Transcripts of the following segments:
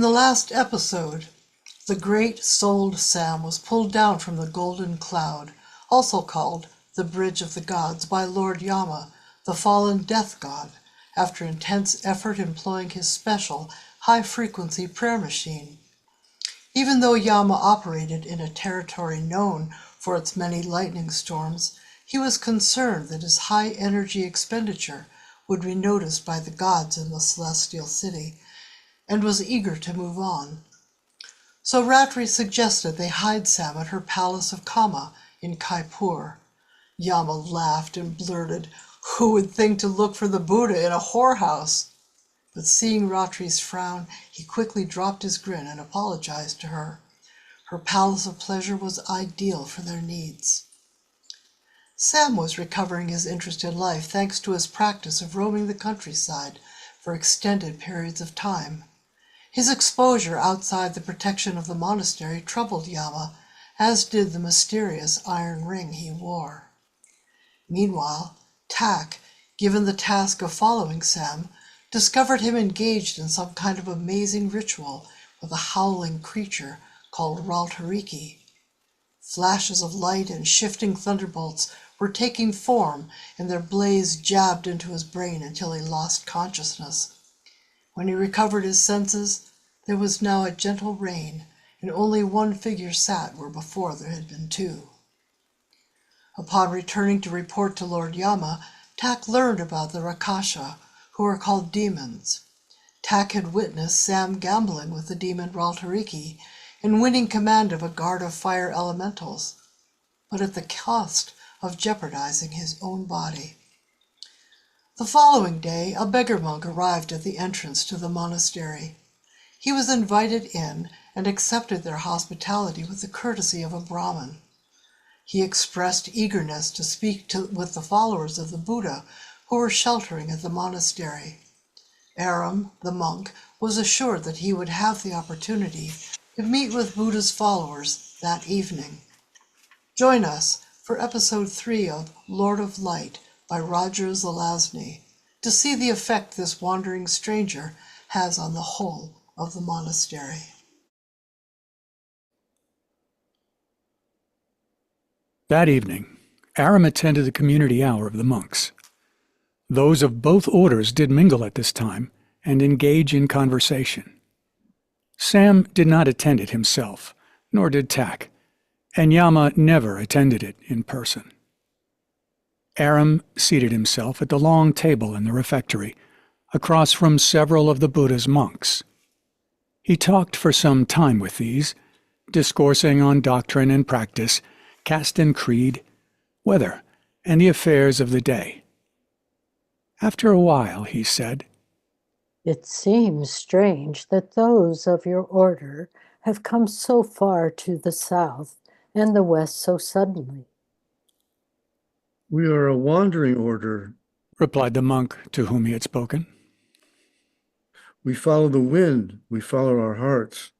the last episode, the great-souled Sam was pulled down from the golden cloud, also called the Bridge of the Gods, by Lord Yama, the fallen death god, after intense effort employing his special high-frequency prayer machine. Even though Yama operated in a territory known for its many lightning storms, he was concerned that his high-energy expenditure would be noticed by the gods in the celestial city, and was eager to move on. So Ratri suggested they hide Sam at her palace of Kama in Khaipur. Yama laughed and blurted, "Who would think to look for the Buddha in a whorehouse?" But seeing Ratri's frown, he quickly dropped his grin and apologized to her. Her palace of pleasure was ideal for their needs. Sam was recovering his interest in life thanks to his practice of roaming the countryside for extended periods of time. His exposure outside the protection of the monastery troubled Yama, as did the mysterious iron ring he wore. Meanwhile, Tak, given the task of following Sam, discovered him engaged in some kind of amazing ritual with a howling creature called Raltariki. Flashes of light and shifting thunderbolts were taking form, and their blaze jabbed into his brain until he lost consciousness. When he recovered his senses, there was now a gentle rain, and only one figure sat where before there had been two. Upon returning to report to Lord Yama, Tak learned about the Rakasha, who are called demons. Tak had witnessed Sam gambling with the demon Raltariki and winning command of a guard of fire elementals, but at the cost of jeopardizing his own body. The following day, a beggar monk arrived at the entrance to the monastery. He was invited in and accepted their hospitality with the courtesy of a Brahmin. He expressed eagerness to speak with the followers of the Buddha who were sheltering at the monastery. Aram, the monk, was assured that he would have the opportunity to meet with Buddha's followers that evening. Join us for episode 3 of Lord of Light by Roger Zelazny to see the effect this wandering stranger has on the whole of the monastery. That evening, Aram attended the community hour of the monks. Those of both orders did mingle at this time and engage in conversation. Sam did not attend it himself, nor did Tak, and Yama never attended it in person. Aram seated himself at the long table in the refectory, across from several of the Buddha's monks. He talked for some time with these, discoursing on doctrine and practice, caste and creed, weather, and the affairs of the day. After a while, he said, "It seems strange that those of your order have come so far to the south and the west so suddenly." "We are a wandering order," replied the monk to whom he had spoken. "We follow the wind, we follow our hearts."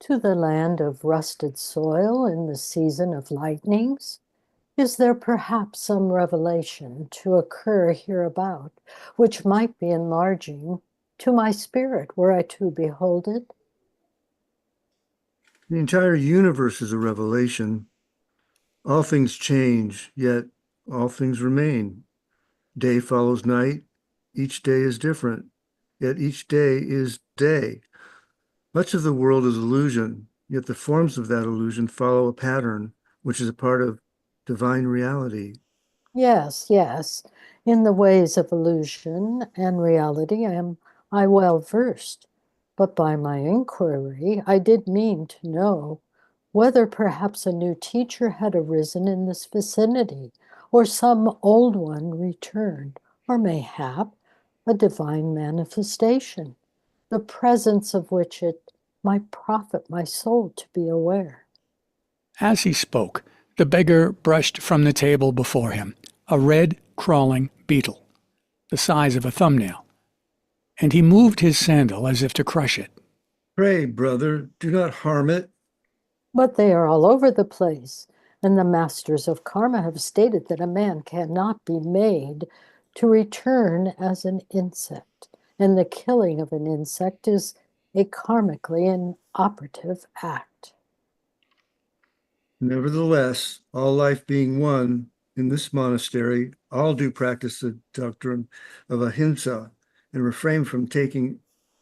"To the land of rusted soil in the season of lightnings? Is there perhaps some revelation to occur hereabout, which might be enlarging to my spirit were I to behold it?" The entire universe is a revelation. All things change, yet all things remain. Day follows night. Each day is different, yet each day is day. Much of the world is illusion, yet the forms of that illusion follow a pattern, which is a part of divine reality. Yes, yes. In the ways of illusion and reality am I well versed, but by my inquiry I did mean to know whether perhaps a new teacher had arisen in this vicinity, or some old one returned, or mayhap a divine manifestation, the presence of which it might profit my soul to be aware. As he spoke, the beggar brushed from the table before him a red, crawling beetle, the size of a thumbnail, and he moved his sandal as if to crush it. "Pray, brother, do not harm it." But they are all over the place, and the masters of karma have stated that a man cannot be made to return as an insect, and the killing of an insect is a karmically inoperative act. Nevertheless, all life being one in this monastery, all do practice the doctrine of ahimsa and refrain from taking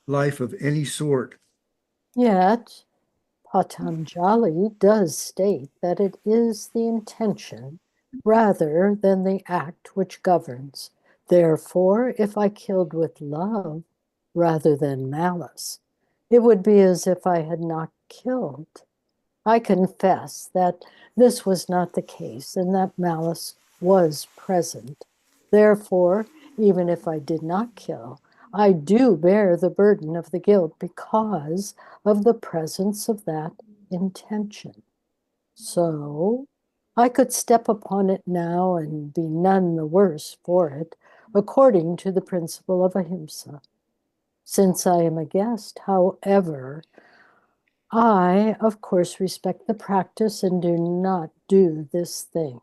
life of any sort. Yet, Patanjali does state that it is the intention rather than the act which governs. Therefore, if I killed with love rather than malice, it would be as if I had not killed. I confess that this was not the case and that malice was present. Therefore, even if I did not kill, I do bear the burden of the guilt because of the presence of that intention. So I could step upon it now and be none the worse for it, according to the principle of ahimsa. Since I am a guest, however, I, of course, respect the practice and do not do this thing.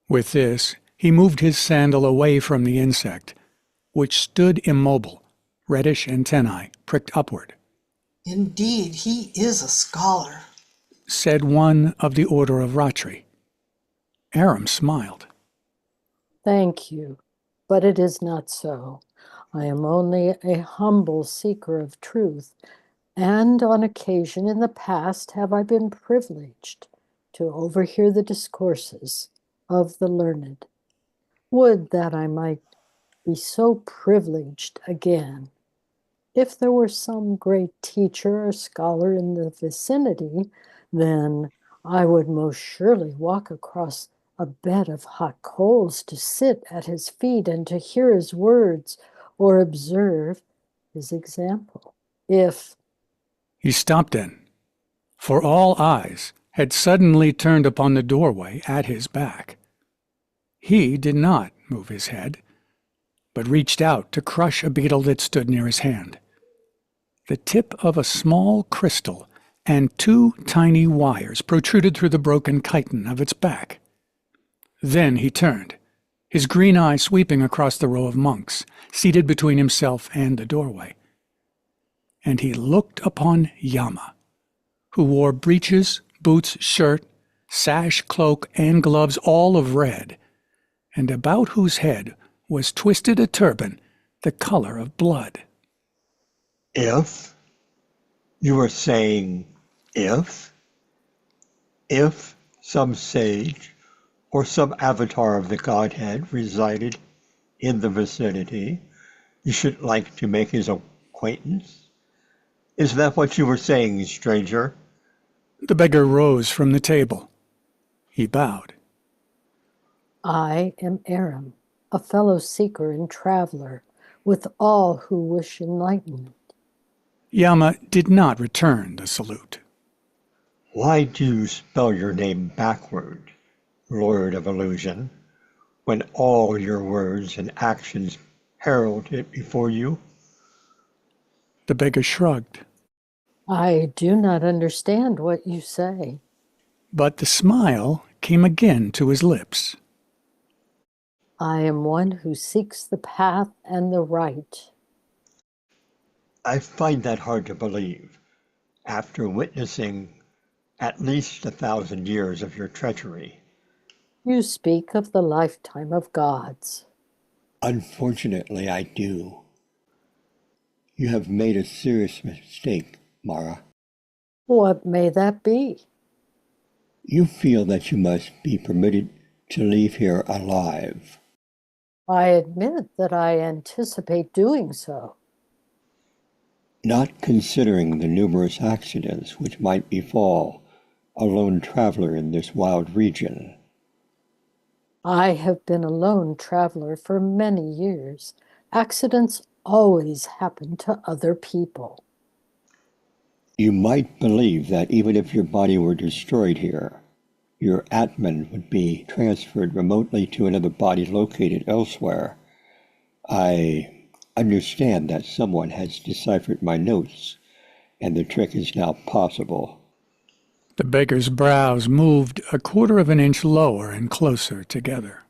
With this, he moved his sandal away from the insect, which stood immobile, reddish antennae pricked upward. Indeed, he is a scholar, Said one of the order of Ratri. Aram smiled. Thank you, but it is not so. I am only a humble seeker of truth, and on occasion in the past have I been privileged to overhear the discourses of the learned. Would that I might be so privileged again. If there were some great teacher or scholar in the vicinity, then I would most surely walk across a bed of hot coals to sit at his feet and to hear his words or observe his example. If He stopped then, for all eyes had suddenly turned upon the doorway at his back. He did not move his head, but reached out to crush a beetle that stood near his hand. The tip of a small crystal and two tiny wires protruded through the broken chitin of its back. Then he turned, his green eye sweeping across the row of monks, seated between himself and the doorway. And he looked upon Yama, who wore breeches, boots, shirt, sash, cloak, and gloves all of red, and about whose head was twisted a turban the color of blood. If you were saying if some sage or some avatar of the Godhead resided in the vicinity, you should like to make his acquaintance? Is that what you were saying, stranger? The beggar rose from the table. He bowed. I am Aram, a fellow seeker and traveler, with all who wish enlightenment. Yama did not return the salute. Why do you spell your name backward, Lord of Illusion, when all your words and actions herald it before you? The beggar shrugged, I do not understand what you say. but the smile came again to his lips. I am one who seeks the path and the right. I find that hard to believe, after witnessing at least 1,000 years of your treachery. You speak of the lifetime of gods. Unfortunately, I do. You have made a serious mistake, Mara. What may that be? You feel that you must be permitted to leave here alive. I admit that I anticipate doing so. Not considering the numerous accidents which might befall a lone traveler in this wild region. I have been a lone traveler for many years. Accidents always happen to other people. You might believe that even if your body were destroyed here, your Atman would be transferred remotely to another body located elsewhere. I understand that someone has deciphered my notes, and the trick is now possible. The beggar's brows moved a quarter of an inch lower and closer together.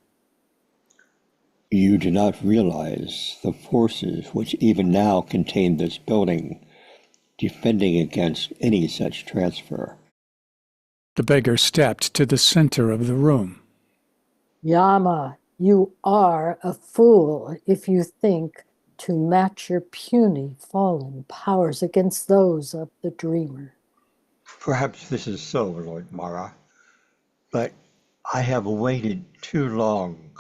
You do not realize the forces which even now contain this building defending against any such transfer. The beggar stepped to the center of the room. Yama, you are a fool if you think to match your puny fallen powers against those of the dreamer. Perhaps this is so, Lord Mara, but I have waited too long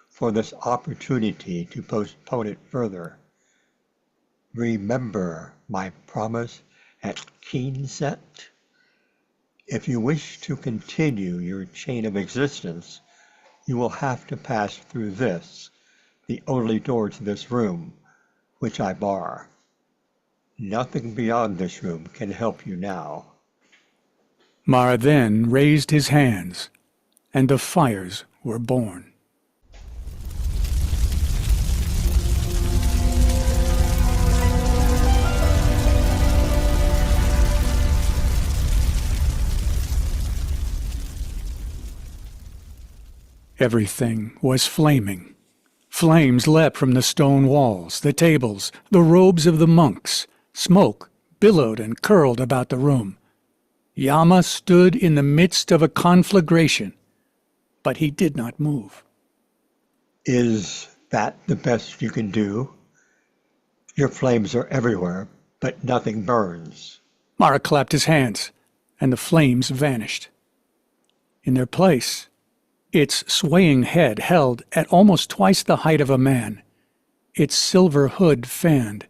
for this opportunity to postpone it further. Remember my promise at Keenset? If you wish to continue your chain of existence, you will have to pass through this, the only door to this room, which I bar. Nothing beyond this room can help you now. Mara then raised his hands, and the fires were born. Everything was flaming. Flames leapt from the stone walls, the tables, the robes of the monks. Smoke billowed and curled about the room. Yama stood in the midst of a conflagration, but he did not move. Is that the best you can do? Your flames are everywhere, but nothing burns. Mara clapped his hands, and the flames vanished. In their place, its swaying head held at almost twice the height of a man, its silver hood fanned.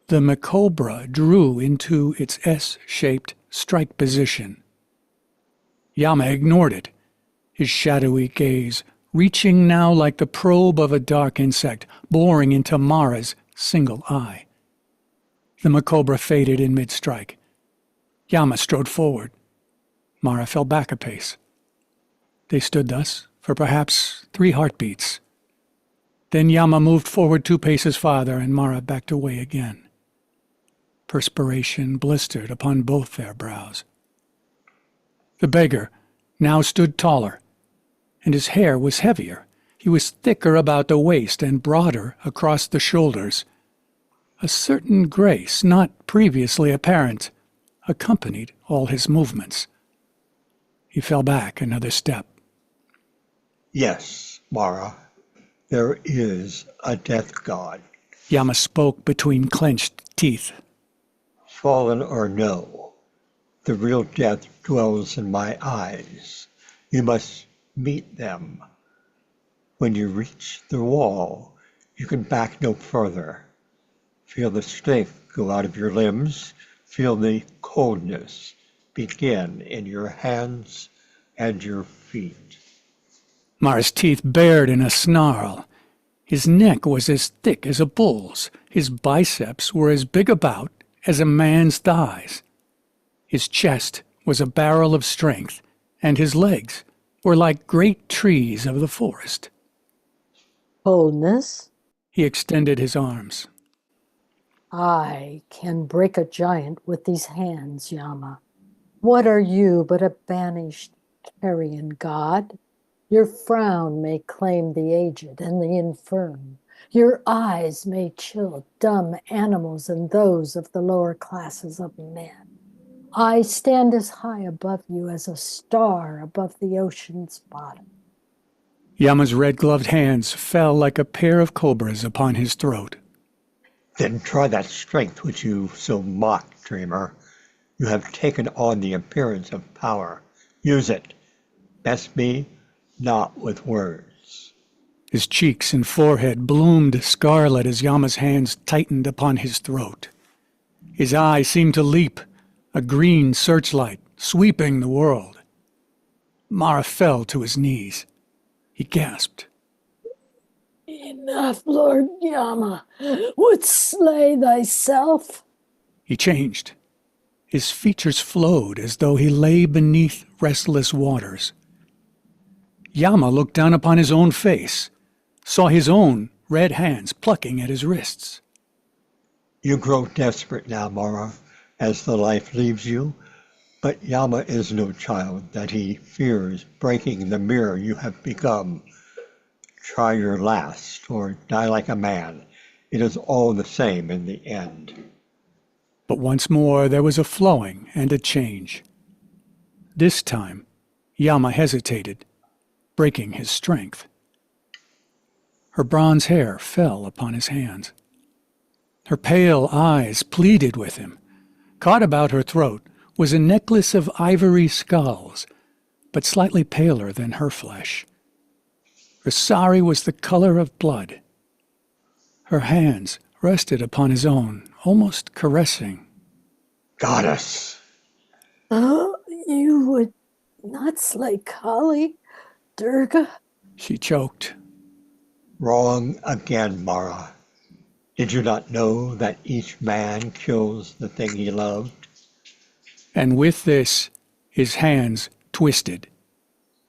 The Macobra drew into its S-shaped strike position. Yama ignored it, his shadowy gaze reaching now like the probe of a dark insect, boring into Mara's single eye. The Macobra faded in mid-strike. Yama strode forward. Mara fell back a pace. They stood thus for perhaps 3 heartbeats. Then Yama moved forward 2 paces farther, and Mara backed away again. Perspiration blistered upon both their brows. The beggar now stood taller, and his hair was heavier. He was thicker about the waist and broader across the shoulders. A certain grace, not previously apparent, accompanied all his movements. He fell back another step. Yes, Mara, there is a death god. Yama spoke between clenched teeth. Fallen or no, the real death dwells in my eyes. You must meet them. When you reach the wall, you can back no further. Feel the strength go out of your limbs. Feel the coldness begin in your hands and your feet. Mara's teeth bared in a snarl. His neck was as thick as a bull's. His biceps were as big about as a man's thighs. His chest was a barrel of strength, and his legs were like great trees of the forest. Boldness? He extended his arms. I can break a giant with these hands, Yama. What are you but a banished carrion god? Your frown may claim the aged and the infirm. Your eyes may chill dumb animals and those of the lower classes of men. I stand as high above you as a star above the ocean's bottom. Yama's red-gloved hands fell like a pair of cobras upon his throat. Then try that strength which you so mock, dreamer. You have taken on the appearance of power. Use it. Best me, not with words. His cheeks and forehead bloomed scarlet as Yama's hands tightened upon his throat. His eyes seemed to leap, a green searchlight sweeping the world. Mara fell to his knees. He gasped. Enough, Lord Yama. Wouldst slay thyself? He changed. His features flowed as though he lay beneath restless waters. Yama looked down upon his own face, saw his own red hands plucking at his wrists. You grow desperate now, Mara, as the life leaves you. But Yama is no child that he fears breaking the mirror you have become. Try your last, or die like a man. It is all the same in the end. But once more there was a flowing and a change. This time, Yama hesitated, breaking his strength. Her bronze hair fell upon his hands. Her pale eyes pleaded with him. Caught about her throat was a necklace of ivory skulls, but slightly paler than her flesh. Her sari was the color of blood. Her hands rested upon his own, almost caressing. Goddess! Oh, you would not slay Kali, Durga? She choked. Wrong again, Mara. Did you not know that each man kills the thing he loved? And with this, his hands twisted,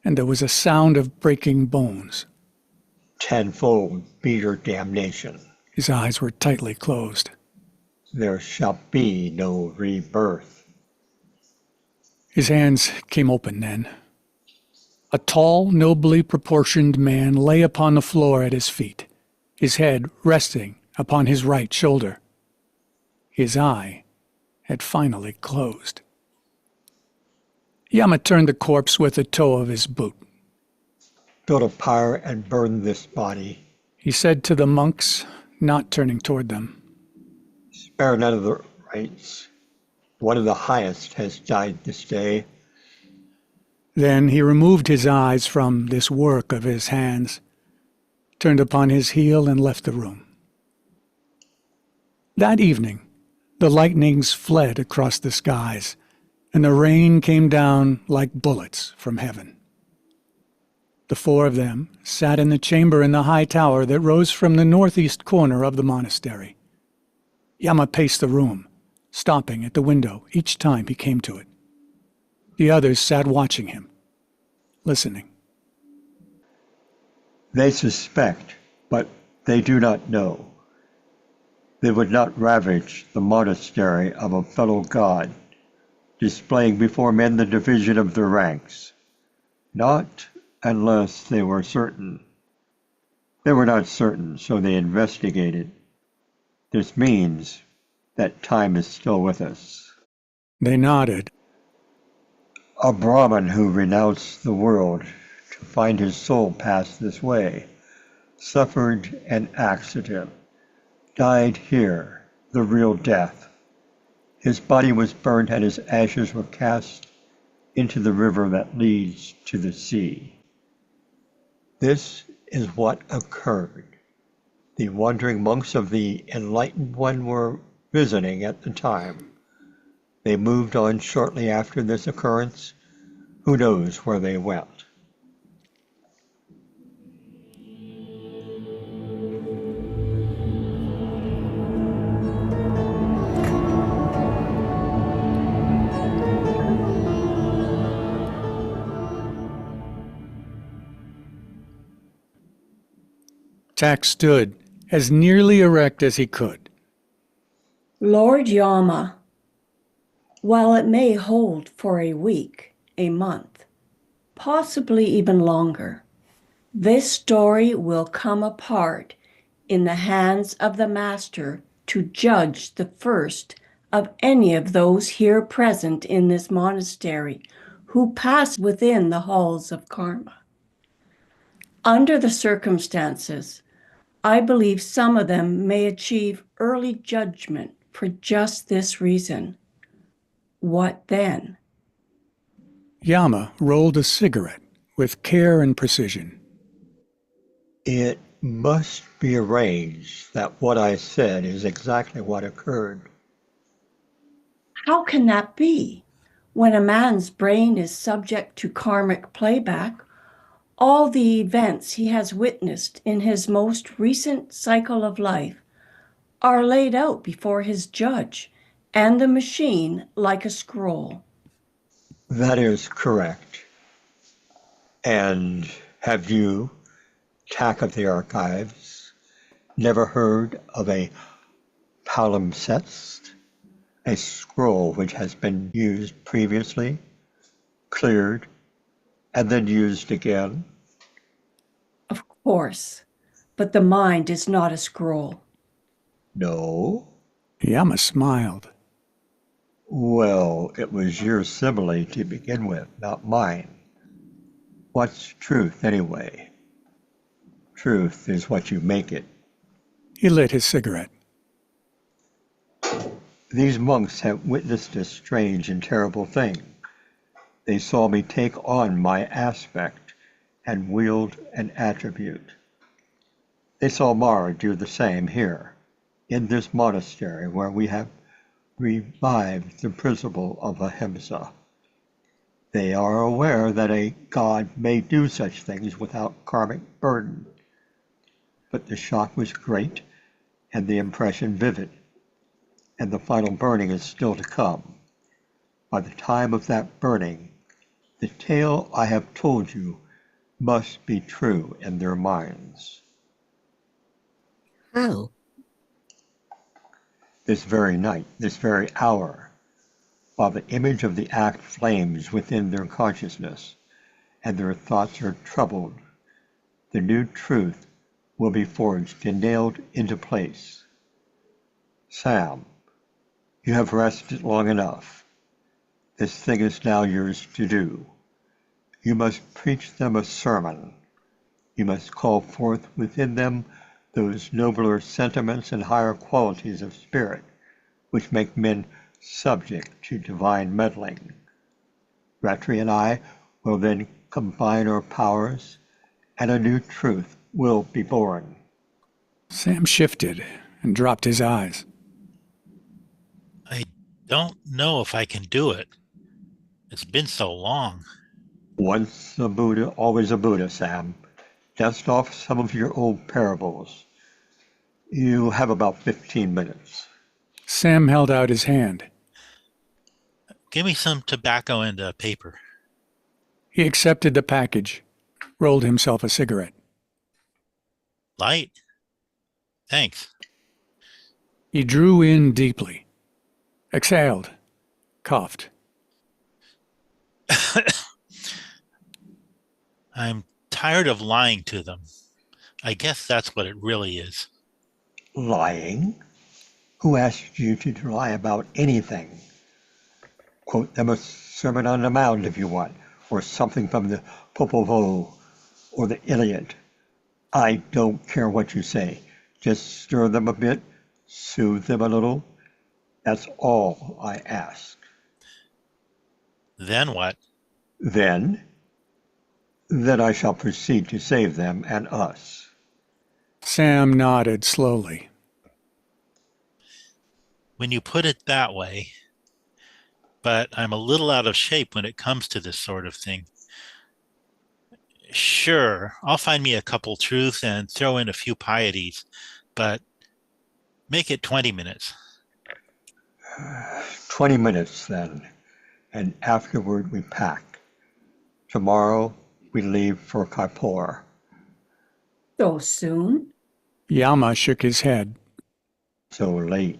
and there was a sound of breaking bones. Tenfold be your damnation. His eyes were tightly closed. There shall be no rebirth. His hands came open then. A tall, nobly proportioned man lay upon the floor at his feet, his head resting upon his right shoulder. His eye had finally closed. Yama turned the corpse with the toe of his boot. Build a pyre and burn this body. He said to the monks, not turning toward them. Spare none of the rites. One of the highest has died this day. Then he removed his eyes from this work of his hands, turned upon his heel and left the room. That evening, the lightnings fled across the skies, and the rain came down like bullets from heaven. The four of them sat in the chamber in the high tower that rose from the northeast corner of the monastery. Yama paced the room, stopping at the window each time he came to it. The others sat watching him, listening. They suspect, but they do not know. They would not ravage the monastery of a fellow god, displaying before men the division of their ranks. Not unless they were certain. They were not certain, so they investigated. This means that time is still with us. They nodded. A Brahmin who renounced the world to find his soul pass this way suffered an accident, died here, the real death. His body was burned and his ashes were cast into the river that leads to the sea. This is what occurred. The wandering monks of the Enlightened One were visiting at the time. They moved on shortly after this occurrence. Who knows where they went? Tak stood as nearly erect as he could. Lord Yama, while it may hold for a week, a month, possibly even longer, this story will come apart in the hands of the Master to judge the first of any of those here present in this monastery who pass within the halls of karma. Under the circumstances, I believe some of them may achieve early judgment for just this reason. What then? Yama rolled a cigarette with care and precision. It must be arranged that what I said is exactly what occurred. How can that be? When a man's brain is subject to karmic playback, all the events he has witnessed in his most recent cycle of life are laid out before his judge and the machine like a scroll. That is correct. And have you, Tak of the Archives, never heard of a palimpsest, a scroll which has been used previously, cleared, and then used again? Of course, but the mind is not a scroll. No. Yama smiled. Well, it was your simile to begin with, not mine. What's truth, anyway? Truth is what you make it. He lit his cigarette. These monks have witnessed a strange and terrible thing. They saw me take on my aspect and wield an attribute. They saw Mara do the same here, in this monastery where we have revived the principle of ahimsa. They are aware that a god may do such things without karmic burden. But the shock was great and the impression vivid, and the final burning is still to come. By the time of that burning, the tale I have told you must be true in their minds. How? This very night, this very hour, while the image of the act flames within their consciousness, and their thoughts are troubled, the new truth will be forged and nailed into place. Sam, you have rested long enough. This thing is now yours to do. You must preach them a sermon. You must call forth within them those nobler sentiments and higher qualities of spirit which make men subject to divine meddling. Ratri and I will then combine our powers, and a new truth will be born. Sam shifted and dropped his eyes. I don't know if I can do it. It's been so long. Once a Buddha, always a Buddha, Sam. Dust off some of your old parables. You have about 15 minutes. Sam held out his hand. Give me some tobacco and a paper. He accepted the package, rolled himself a cigarette. Light? Thanks. He drew in deeply, exhaled, coughed. I'm tired of lying to them. I guess that's what it really is. Lying? Who asked you to lie about anything? Quote them a Sermon on the Mount if you want, or something from the Popol Vuh or the Iliad. I don't care what you say. Just stir them a bit, soothe them a little. That's all I ask. Then what? Then I shall proceed to save them and us. Sam nodded slowly. When you put it that way, but I'm a little out of shape when it comes to this sort of thing. Sure, I'll find me a couple truths and throw in a few pieties, but make it 20 minutes. 20 minutes then, and afterward we pack. Tomorrow we leave for Khaipur. So soon? Yama shook his head. So late.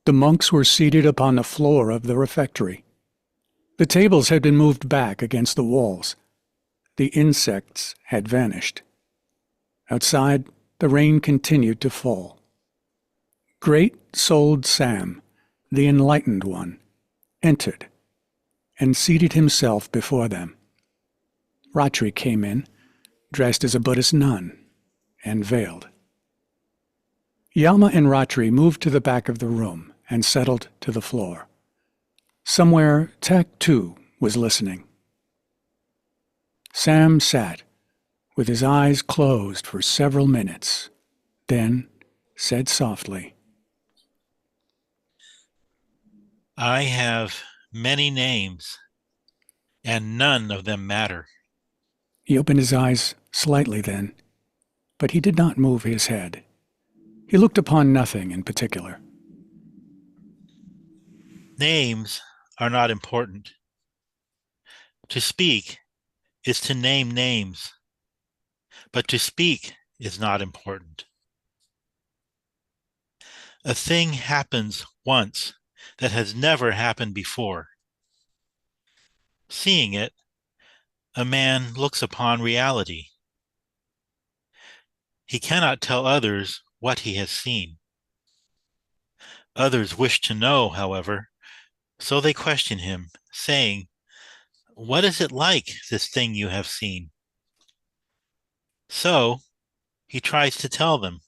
The monks were seated upon the floor of the refectory. The tables had been moved back against the walls. The insects had vanished. Outside, the rain continued to fall. Great-souled Sam, the enlightened one, entered and seated himself before them. Ratri came in, dressed as a Buddhist nun, and veiled. Yama and Ratri moved to the back of the room and settled to the floor. Somewhere, Tak too was listening. Sam sat, with his eyes closed for several minutes, then said softly, I have many names, and none of them matter. He opened his eyes slightly then, but he did not move his head. He looked upon nothing in particular. Names are not important. To speak is to name names, but to speak is not important. A thing happens once that has never happened before. Seeing it, a man looks upon reality. He cannot tell others what he has seen. Others wish to know, however, so they question him, saying, "What is it like, this thing you have seen?" So he tries to tell them.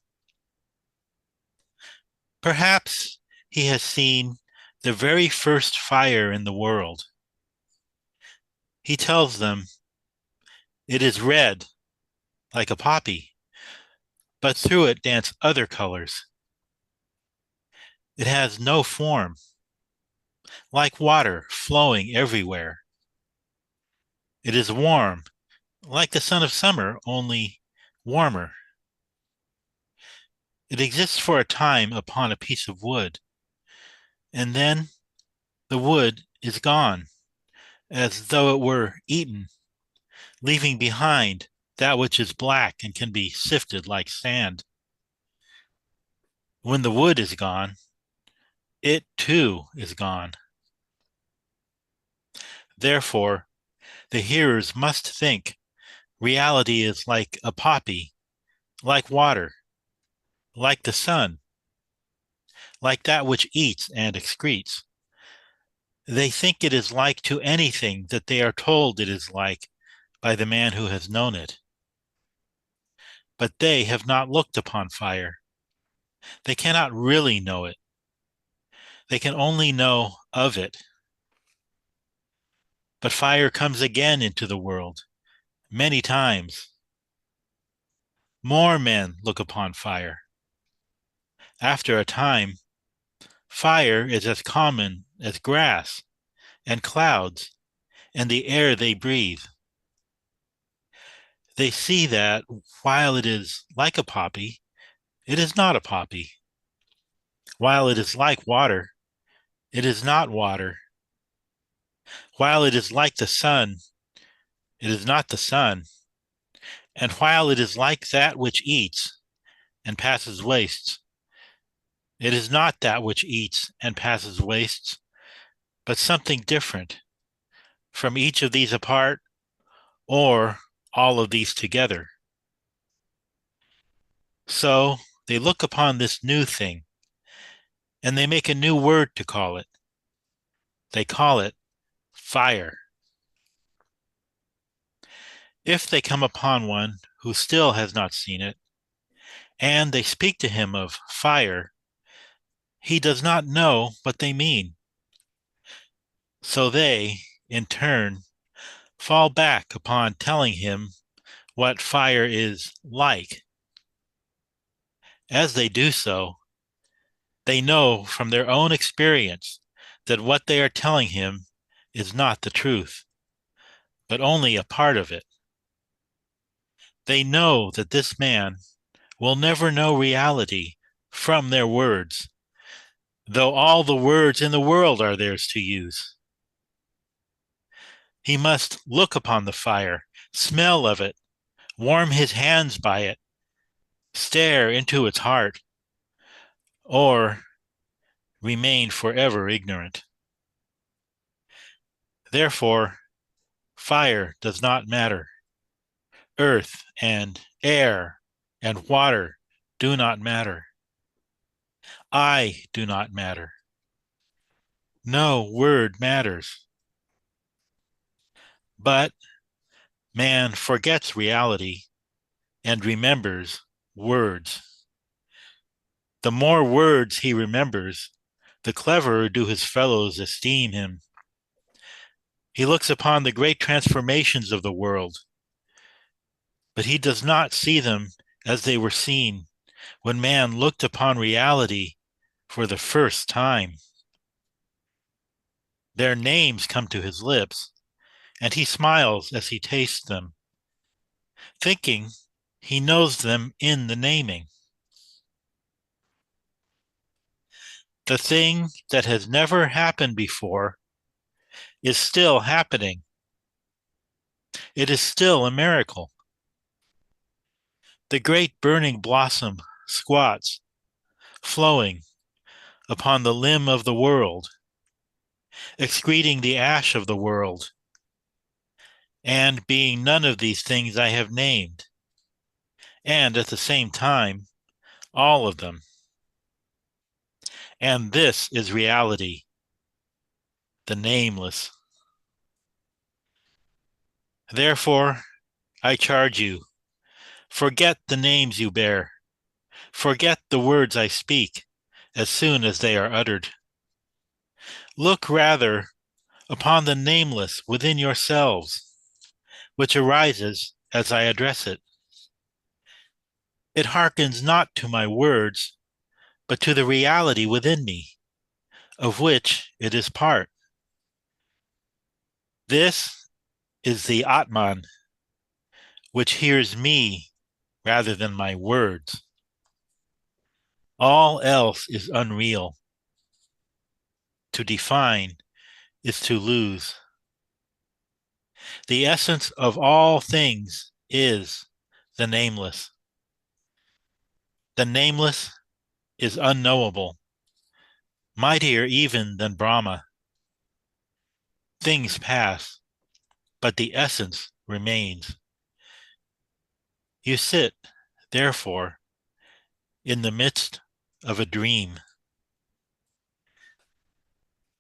Perhaps he has seen the very first fire in the world. He tells them, "It is red, like a poppy, but through it dance other colors. It has no form, like water flowing everywhere. It is warm, like the sun of summer, only warmer. It exists for a time upon a piece of wood, and then the wood is gone, as though it were eaten, leaving behind that which is black and can be sifted like sand. When the wood is gone, it too is gone. Therefore, the hearers must think reality is like a poppy, like water, like the sun, like that which eats and excretes. They think it is like to anything that they are told it is like by the man who has known it. But they have not looked upon fire. They cannot really know it. They can only know of it. But fire comes again into the world, many times. More men look upon fire. After a time, fire is as common as grass and clouds and the air they breathe. They see that while it is like a poppy, it is not a poppy. While it is like water, it is not water. While it is like the sun, it is not the sun. And while it is like that which eats and passes wastes, it is not that which eats and passes wastes, but something different, from each of these apart, or all of these together. So they look upon this new thing, and they make a new word to call it. They call it fire. If they come upon one who still has not seen it, and they speak to him of fire, he does not know what they mean. So they, in turn, fall back upon telling him what fire is like. As they do so, they know from their own experience that what they are telling him is not the truth, but only a part of it. They know that this man will never know reality from their words, though all the words in the world are theirs to use. He must look upon the fire, smell of it, warm his hands by it, stare into its heart, or remain forever ignorant. Therefore, fire does not matter. Earth and air and water do not matter. I do not matter. No word matters. But man forgets reality and remembers words. The more words he remembers, the cleverer do his fellows esteem him. He looks upon the great transformations of the world, but he does not see them as they were seen when man looked upon reality for the first time. Their names come to his lips, and he smiles as he tastes them. thinking he knows them in the naming. The thing that has never happened before is still happening. It is still a miracle. The great burning blossom squats, flowing upon the limb of the world, excreting the ash of the world, and being none of these things I have named, and at the same time, all of them. And this is reality, the nameless. Therefore, I charge you, forget the names you bear, forget the words I speak as soon as they are uttered. Look rather upon the nameless within yourselves, which arises as I address it. It hearkens not to my words, but to the reality within me, of which it is part. This is the Atman, which hears me rather than my words. All else is unreal. To define is to lose. The essence of all things is the nameless. The nameless is unknowable, mightier even than Brahma. Things pass, but the essence remains. You sit, therefore, in the midst of a dream.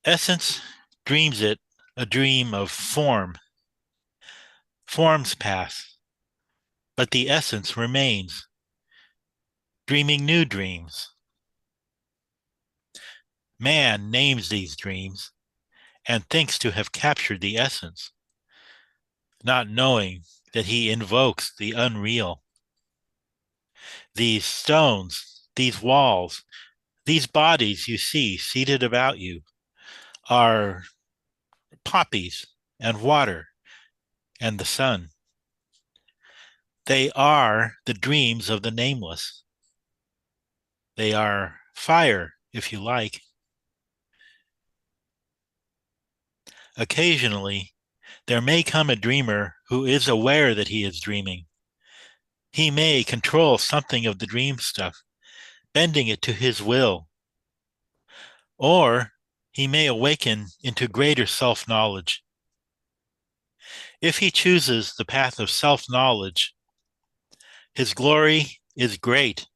Essence dreams it a dream of form. Forms pass, but the essence remains, dreaming new dreams. Man names these dreams and thinks to have captured the essence, not knowing that he invokes the unreal. These stones, these walls, these bodies you see seated about you are poppies and water and the sun. They are the dreams of the nameless. They are fire, if you like. Occasionally, there may come a dreamer who is aware that he is dreaming. He may control something of the dream stuff, bending it to his will. Or he may awaken into greater self-knowledge. If he chooses the path of self-knowledge, his glory is great,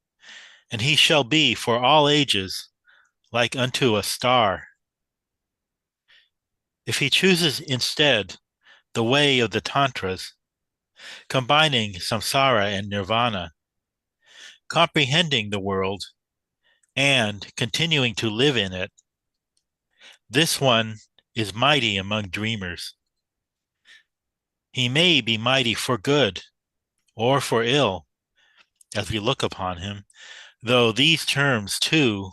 and he shall be for all ages like unto a star. If he chooses instead the way of the tantras, combining samsara and nirvana, comprehending the world and continuing to live in it, this one is mighty among dreamers. He may be mighty for good or for ill, as we look upon him, though these terms too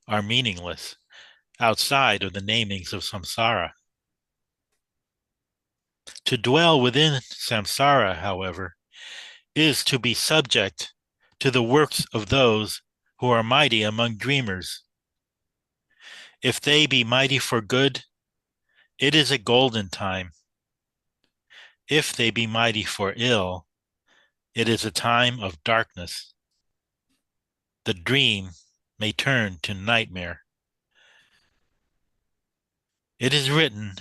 are meaningless outside of the namings of samsara. To dwell within samsara, however, is to be subject to the works of those who are mighty among dreamers. If they be mighty for good, it is a golden time. If they be mighty for ill, it is a time of darkness. The dream may turn to nightmare. It is written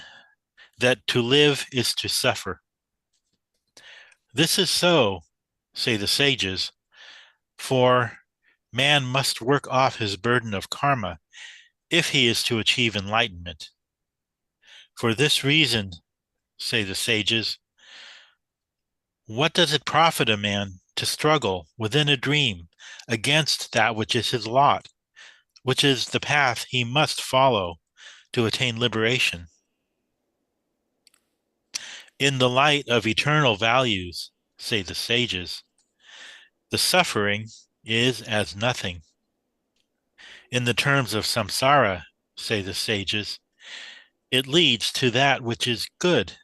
that to live is to suffer. This is so, say the sages, for man must work off his burden of karma if he is to achieve enlightenment. For this reason, say the sages, what does it profit a man to struggle within a dream against that which is his lot, which is the path he must follow to attain liberation? In the light of eternal values, say the sages, the suffering is as nothing. In the terms of samsara, say the sages, it leads to that which is good.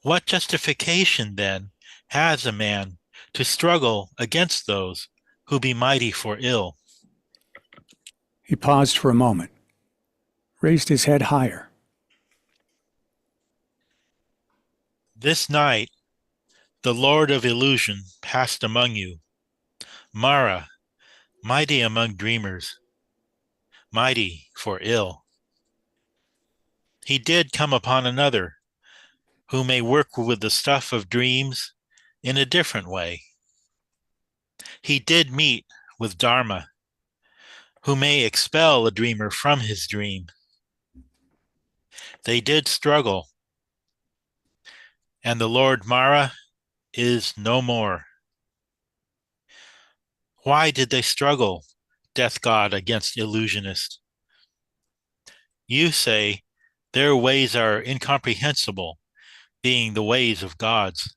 What justification, then, has a man to struggle against those who be mighty for ill? He paused for a moment, raised his head higher. This night the Lord of Illusion passed among you, Mara, mighty among dreamers, mighty for ill. He did come upon another, who may work with the stuff of dreams in a different way. He did meet with Dharma, who may expel a dreamer from his dream. They did struggle, and the Lord Mara is no more. Why did they struggle, death god against illusionist? You say their ways are incomprehensible, being the ways of gods.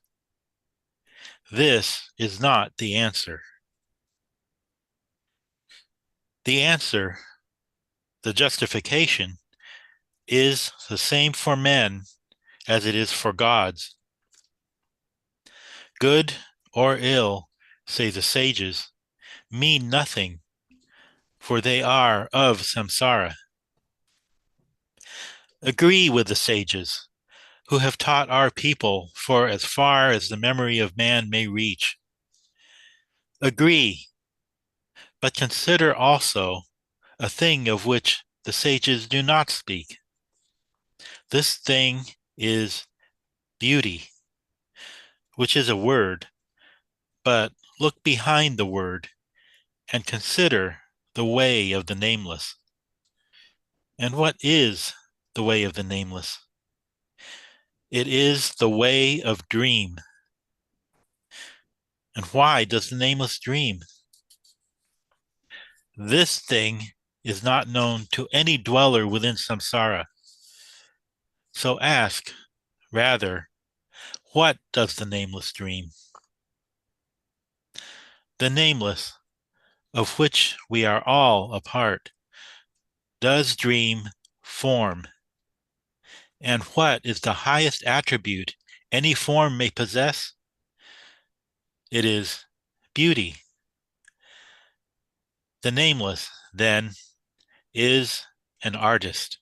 This is not the answer. The answer, the justification, is the same for men as it is for gods. Good or ill, say the sages, mean nothing, for they are of samsara. Agree with the sages, who have taught our people for as far as the memory of man may reach. Agree, but consider also a thing of which the sages do not speak. This thing is beauty, which is a word, but look behind the word and consider the way of the nameless. And what is the way of the nameless? It is the way of dream. And why does the nameless dream? This thing is not known to any dweller within samsara. So ask, rather, what does the nameless dream? The nameless, of which we are all a part, does dream form. And what is the highest attribute any form may possess? It is beauty. The nameless, then, is an artist.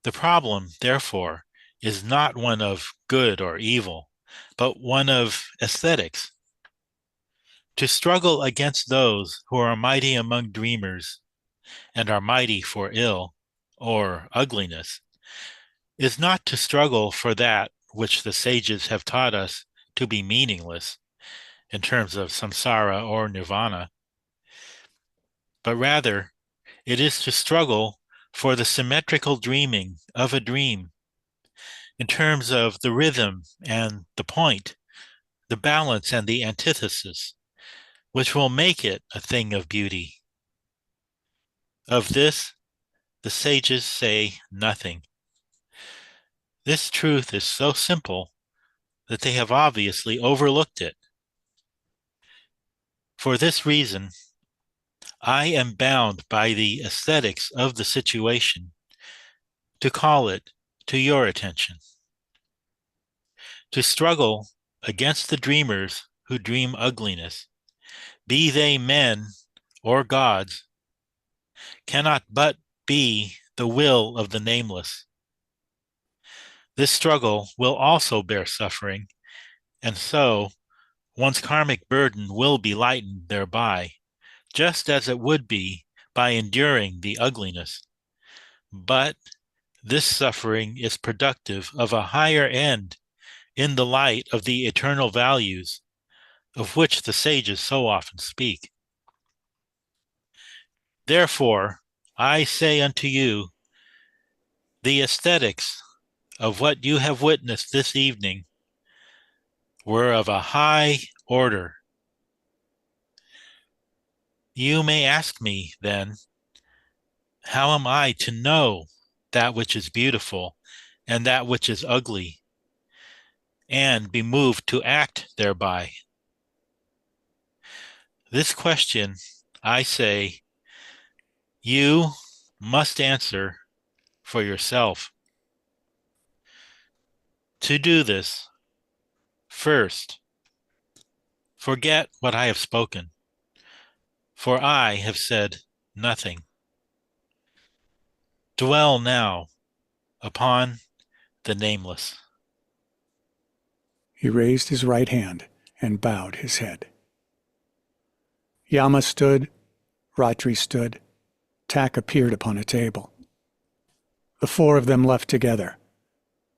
The problem, therefore, is not one of good or evil, but one of aesthetics. To struggle against those who are mighty among dreamers and are mighty for ill or ugliness is not to struggle for that which the sages have taught us to be meaningless in terms of samsara or nirvana, but rather it is to struggle for the symmetrical dreaming of a dream in terms of the rhythm and the point, the balance and the antithesis, which will make it a thing of beauty. Of this, the sages say nothing. This truth is so simple that they have obviously overlooked it. For this reason, I am bound by the aesthetics of the situation to call it to your attention. To struggle against the dreamers who dream ugliness, be they men or gods, cannot but be the will of the nameless. This struggle will also bear suffering, and so one's karmic burden will be lightened thereby, just as it would be by enduring the ugliness. But this suffering is productive of a higher end in the light of the eternal values of which the sages so often speak. Therefore, I say unto you, the aesthetics of what you have witnessed this evening were of a high order. You may ask me, then, how am I to know that which is beautiful and that which is ugly, and be moved to act thereby? This question, I say, you must answer for yourself. To do this, First, forget what I have spoken, for I have said nothing. Dwell now upon the nameless. He raised his right hand and bowed his head. Yama stood, Ratri stood, Tak appeared upon a table. The four of them left together,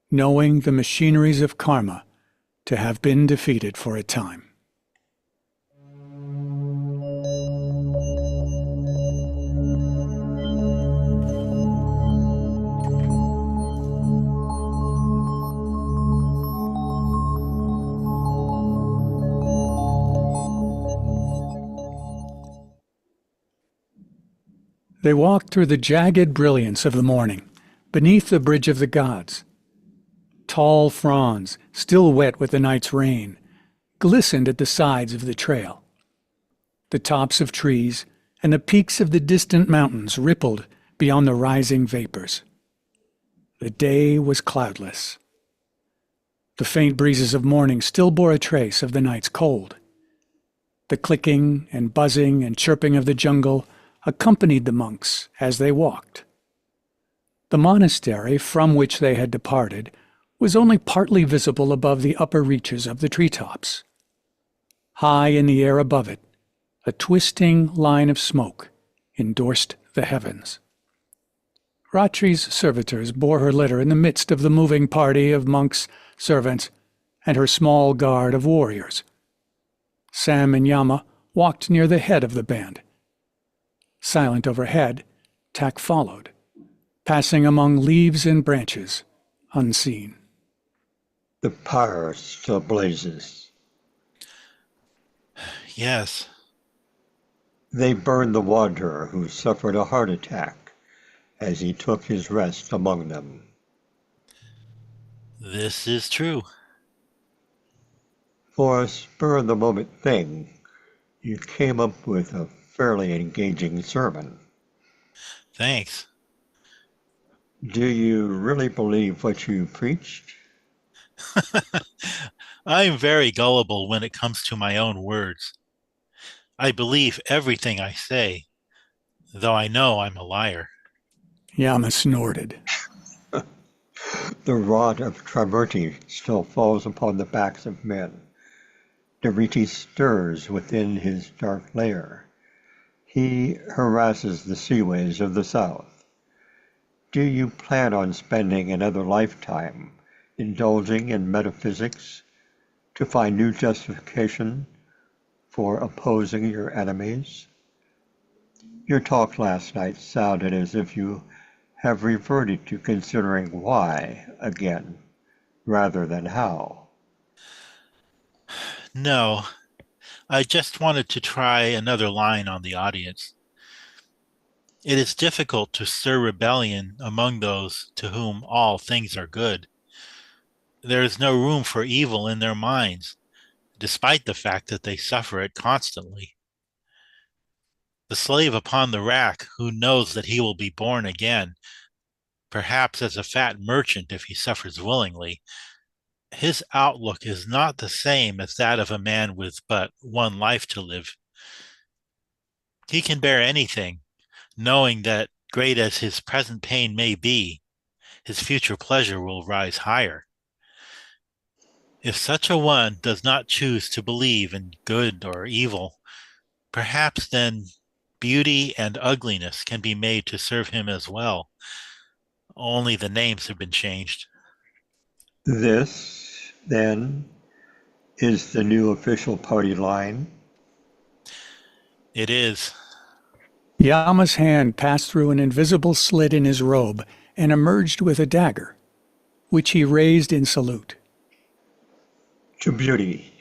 knowing the machineries of karma to have been defeated for a time. They walked through the jagged brilliance of the morning, beneath the bridge of the gods. Tall fronds, still wet with the night's rain, glistened at the sides of the trail. The tops of trees and the peaks of the distant mountains rippled beyond the rising vapors. The day was cloudless. The faint breezes of morning still bore a trace of the night's cold. The clicking and buzzing and chirping of the jungle accompanied the monks as they walked. The monastery from which they had departed was only partly visible above the upper reaches of the treetops. High in the air above it, a twisting line of smoke endorsed the heavens. Ratri's servitors bore her litter in the midst of the moving party of monks, servants, and her small guard of warriors. Sam and Yama walked near the head of the band. Silent overhead, Tak followed, passing among leaves and branches, unseen. The pyre still blazes. Yes. They burned the wanderer who suffered a heart attack as he took his rest among them. This is true. For a spur-of-the-moment thing, you came up with a fairly engaging sermon. Thanks. Do you really believe what you preached? I'm very gullible when it comes to my own words. I believe everything I say, though I know I'm a liar. Yama snorted. The rod of Trimurti still falls upon the backs of men. Dariti stirs within his dark lair. He harasses the seaways of the south. Do you plan on spending another lifetime indulging in metaphysics to find new justification for opposing your enemies? Your talk last night sounded as if you have reverted to considering why again, rather than how. No, I just wanted to try another line on the audience. It is difficult to stir rebellion among those to whom all things are good. There is no room for evil in their minds, despite the fact that they suffer it constantly. The slave upon the rack who knows that he will be born again, perhaps as a fat merchant if he suffers willingly, his outlook is not the same as that of a man with but one life to live. He can bear anything, knowing that, great as his present pain may be, his future pleasure will rise higher. If such a one does not choose to believe in good or evil, perhaps then beauty and ugliness can be made to serve him as well. Only the names have been changed. This, then, is the new official party line? It is. Yama's hand passed through an invisible slit in his robe and emerged with a dagger, which he raised in salute. To beauty,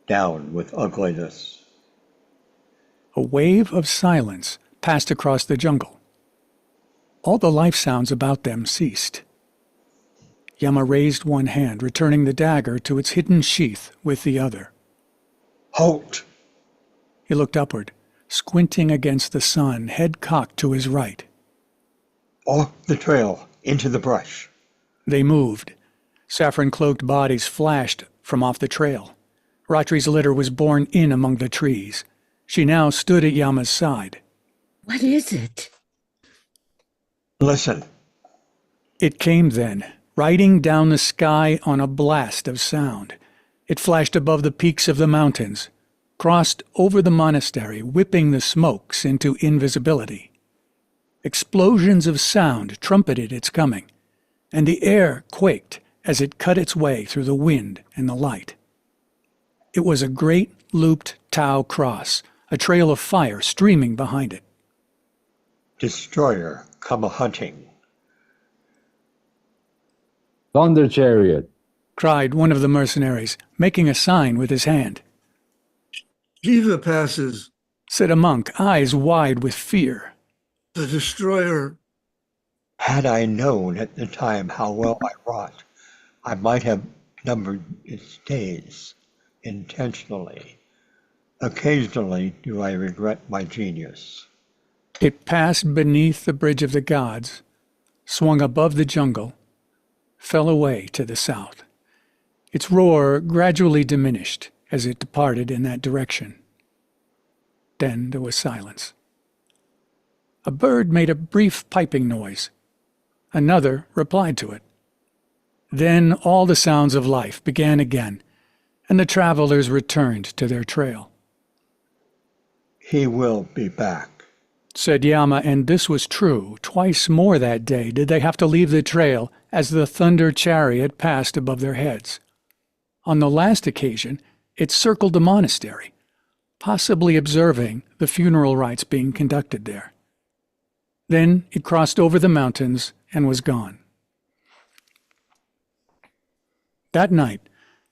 down with ugliness. A wave of silence passed across the jungle. All the life sounds about them ceased. Yama raised one hand, returning the dagger to its hidden sheath with the other. Halt! He looked upward, squinting against the sun, head cocked to his right. Off the trail, into the brush. They moved. Saffron-cloaked bodies flashed from off the trail. Ratri's litter was borne in among the trees. She now stood at Yama's side. What is it? Listen. It came then, riding down the sky on a blast of sound. It flashed above the peaks of the mountains, crossed over the monastery, whipping the smokes into invisibility. Explosions of sound trumpeted its coming, and the air quaked as it cut its way through the wind and the light. It was a great looped Tau cross, a trail of fire streaming behind it. Destroyer, come a-hunting. Thunder chariot, cried one of the mercenaries, making a sign with his hand. Jiva passes. Said a monk, eyes wide with fear. The destroyer. Had I known at the time how well I wrought, I might have numbered its days intentionally. Occasionally do I regret my genius. It passed beneath the bridge of the gods, swung above the jungle, fell away to the south. Its roar gradually diminished as it departed in that direction. Then there was silence. A bird made a brief piping noise. Another replied to it. Then all the sounds of life began again, and the travelers returned to their trail. He will be back, said Yama, and this was true. Twice more that day did they have to leave the trail as the thunder chariot passed above their heads. On the last occasion, it circled the monastery, possibly observing the funeral rites being conducted there. Then it crossed over the mountains and was gone. That night,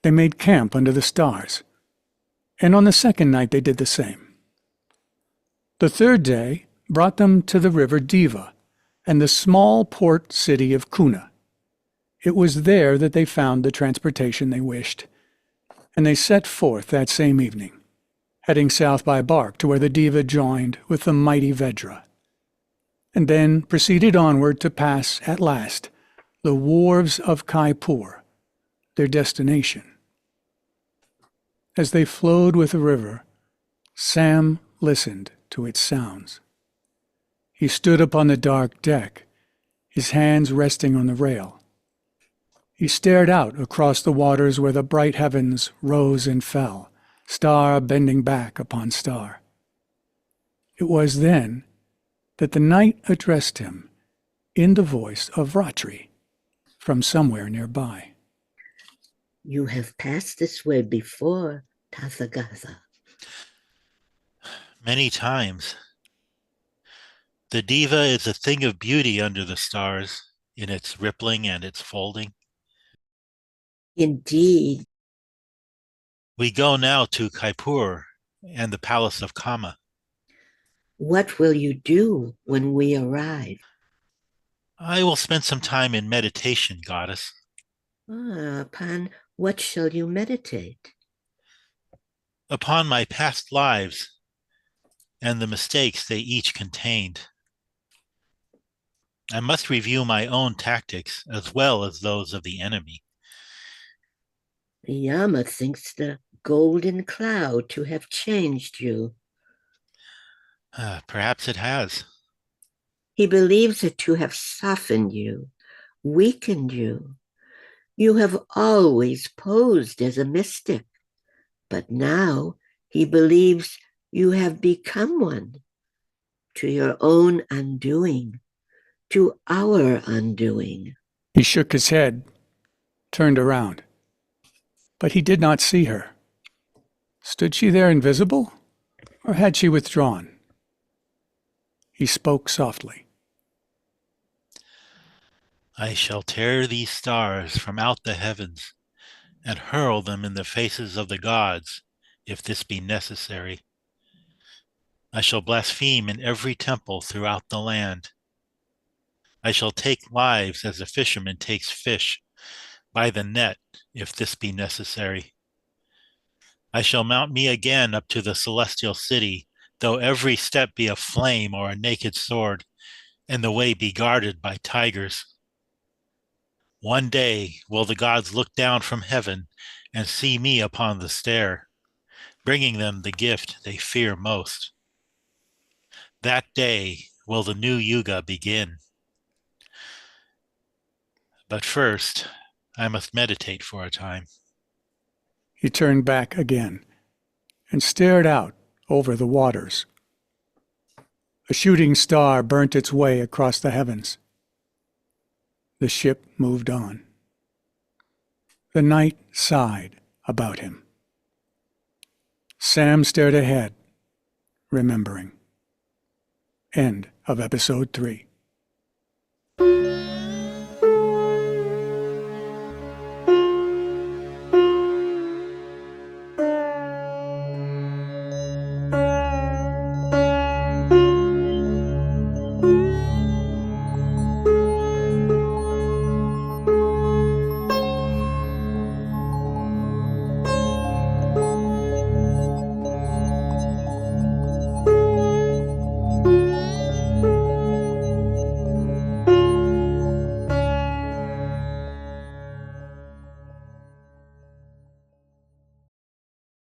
they made camp under the stars, and on the second night they did the same. The third day brought them to the river Diva and the small port city of Kuna. It was there that they found the transportation they wished, and they set forth that same evening, heading south by bark to where the Diva joined with the mighty Vedra, and then proceeded onward to pass, at last, the wharves of Khaipur, their destination. As they flowed with the river, Sam listened to its sounds. He stood upon the dark deck, his hands resting on the rail. He stared out across the waters where the bright heavens rose and fell, star bending back upon star. It was then that the night addressed him in the voice of Ratri from somewhere nearby. You have passed this way before, Tathagata. Many times. The diva is a thing of beauty under the stars, in its rippling and its folding. Indeed. We go now to Khaipur and the palace of Kama. What will you do when we arrive? I will spend some time in meditation, goddess. Upon what shall you meditate? Upon my past lives and the mistakes they each contained. I must review my own tactics as well as those of the enemy. Yama thinks the golden cloud to have changed you. Perhaps it has. He believes it to have softened you, weakened you. You have always posed as a mystic, but now he believes you have become one, to your own undoing, to our undoing. He shook his head, turned around, but he did not see her. Stood she there invisible, or had she withdrawn? He spoke softly. I shall tear these stars from out the heavens and hurl them in the faces of the gods, if this be necessary. I shall blaspheme in every temple throughout the land. I shall take lives as a fisherman takes fish, by the net, if this be necessary. I shall mount me again up to the celestial city, though every step be a flame or a naked sword, and the way be guarded by tigers. One day will the gods look down from heaven and see me upon the stair, bringing them the gift they fear most. That day will the new yuga begin. But first, I must meditate for a time. He turned back again and stared out over the waters. A shooting star burnt its way across the heavens. The ship moved on. The night sighed about him. Sam stared ahead, remembering. End of episode 3.